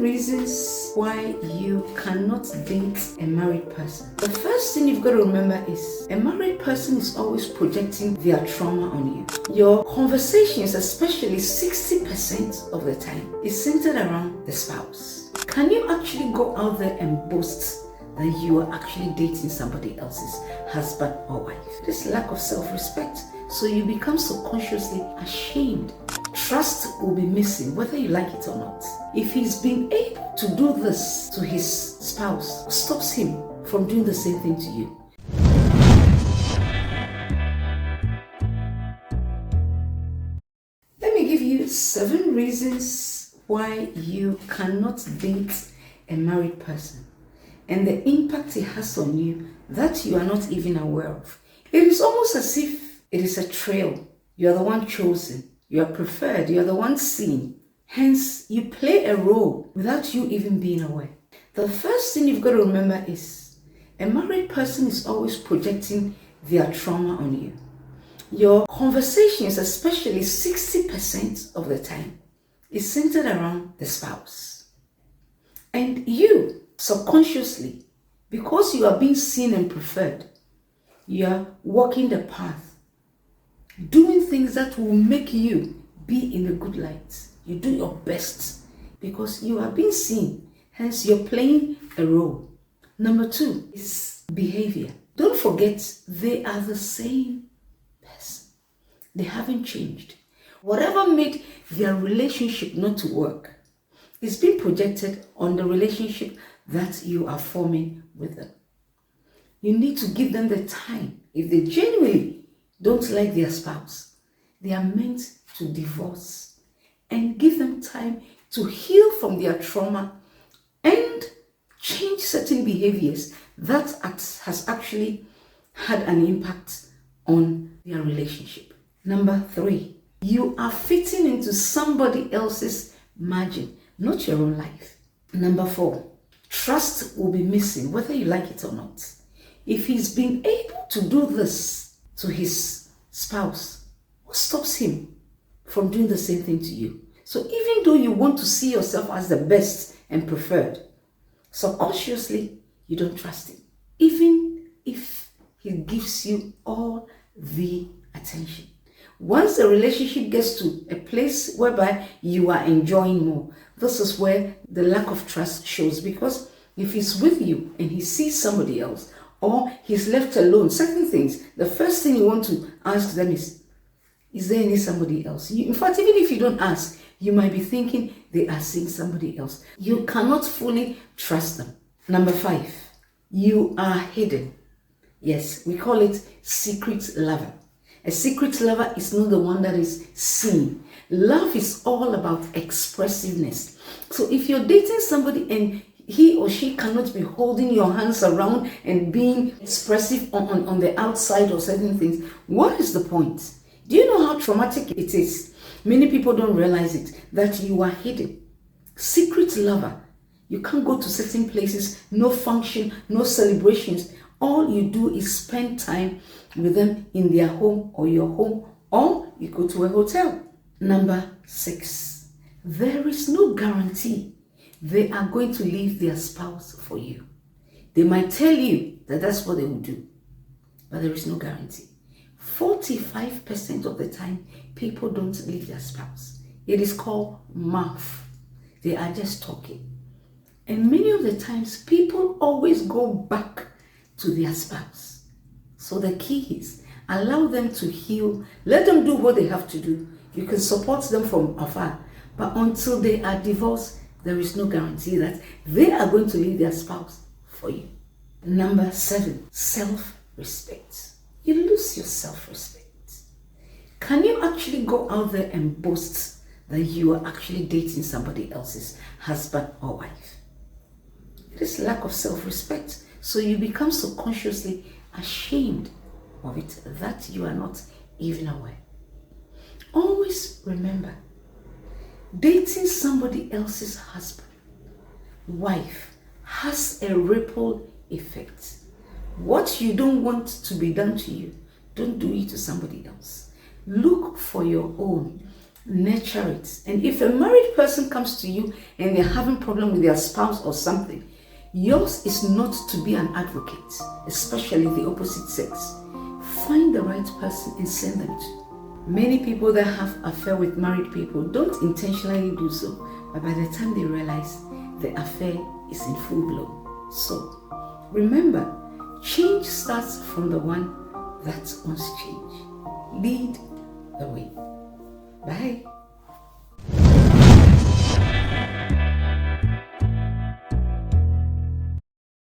Reasons why you cannot date a married person. The first thing you've got to remember is a married person is always projecting their trauma on you. Your conversations, especially 60% of the time, is centered around the spouse. Can you actually go out there and boast that you are actually dating somebody else's husband or wife? This lack of self-respect, so you become subconsciously ashamed. Trust will be missing whether you like it or not. If he's been able to do this to his spouse, what stops him from doing the same thing to you? Let me give you 7 reasons why you cannot date a married person and the impact it has on you that you are not even aware of. It is almost as if it is a trail. You are the one chosen. You are preferred. You are the one seen. Hence, you play a role without you even being aware. The first thing you've got to remember is a married person is always projecting their trauma on you. Your conversations, especially 60% of the time, is centered around the spouse. And you, subconsciously, because you are being seen and preferred, you are walking the path, doing things that will make you be in a good light. You do your best because you are being seen. Hence, you're playing a role. Number 2 is behavior. Don't forget, they are the same person. They haven't changed. Whatever made their relationship not to work is being projected on the relationship that you are forming with them. You need to give them the time. If they genuinely don't like their spouse, they are meant to divorce, and give them time to heal from their trauma and change certain behaviors that has actually had an impact on their relationship. Number 3, you are fitting into somebody else's margin, not your own life. Number 4, trust will be missing whether you like it or not. If he's been able to do this to his spouse, what stops him from doing the same thing to you? So even though you want to see yourself as the best and preferred, subconsciously you don't trust him, even if he gives you all the attention. Once the relationship gets to a place whereby you are enjoying more, this is where the lack of trust shows, because if he's with you and he sees somebody else, or he's left alone, certain things, the first thing you want to ask them is there any somebody else? In fact, even if you don't ask, you might be thinking they are seeing somebody else. You cannot fully trust them. Number 5, you are hidden. Yes, we call it secret lover. A secret lover is not the one that is seen. Love is all about expressiveness. So if you're dating somebody and he or she cannot be holding your hands around and being expressive on the outside or certain things, what is the point? Do you know how traumatic it is? Many people don't realize it, that you are hidden. Secret lover. You can't go to certain places, no function, no celebrations. All you do is spend time with them in their home or your home, or you go to a hotel. Number 6, there is no guarantee they are going to leave their spouse for you. They might tell you that that's what they will do, but there is no guarantee. 45% of the time, people don't leave their spouse. It is called mouth. They are just talking. And many of the times, people always go back to their spouse. So the key is, allow them to heal. Let them do what they have to do. You can support them from afar. But until they are divorced, there is no guarantee that they are going to leave their spouse for you. Number 7, self-respect. You lose your self-respect. Can you actually go out there and boast that you are actually dating somebody else's husband or wife? It is lack of self-respect. So you become subconsciously ashamed of it, that you are not even aware. Always remember, dating somebody else's husband, wife, has a ripple effect. What you don't want to be done to you, don't do it to somebody else. Look for your own. Nurture it. And if a married person comes to you and they're having problem with their spouse or something, yours is not to be an advocate, especially the opposite sex. Find the right person and send them to. Many people that have affair with married people don't intentionally do so, but by the time they realize the affair is in full blow. So, remember, change starts from the one that wants change. Lead the way. Bye.